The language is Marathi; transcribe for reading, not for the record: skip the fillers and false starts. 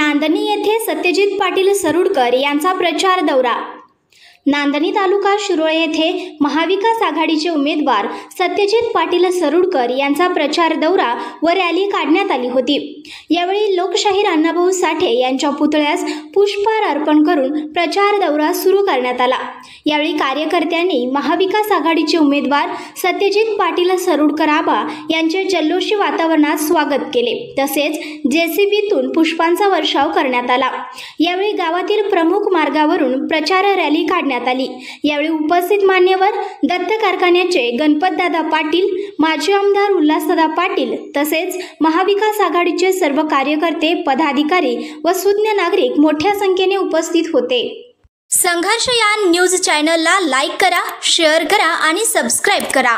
नांदणी येथे सत्यजित पाटील सरुडकर यांचा प्रचार दौरा। नांदणी तालुका शिरोळे येथे महाविकास आघाडीचे उमेदवार सत्यजित पाटील सरुडकर यांचा प्रचार दौरा व रॅली काढण्यात आली होती। यावेळी लोकशाहीर अण्णाभाऊ साठे यांच्या पुतळ्यास पुष्पहार अर्पण करून प्रचार दौरा सुरू करण्यात आला। यावेळी कार्यकर्त्यांनी महाविकास आघाडीचे उमेदवार सत्यजित पाटील सरुडकर आबा यांचे जल्लोषी वातावरणात स्वागत केले, तसेच जेसीबीतून पुष्पांचा वर्षाव करण्यात आला। यावेळी गावातील प्रमुख मार्गावरून प्रचार रॅली काढण्यात आली। यावेळी उपस्थित मान्यवर दत्त कारखान्याचे गणपतदादा पाटील, माजी आमदार उल्हासदादा पाटील तसेच महाविकास आघाडीचे सर्व कार्यकर्ते, पदाधिकारी व सुज्ञ नागरिक मोठ्या संख्येने उपस्थित होते। संघर्ष या न्यूज चॅनलला लाईक करा, शेअर करा आणि सबस्क्राइब करा।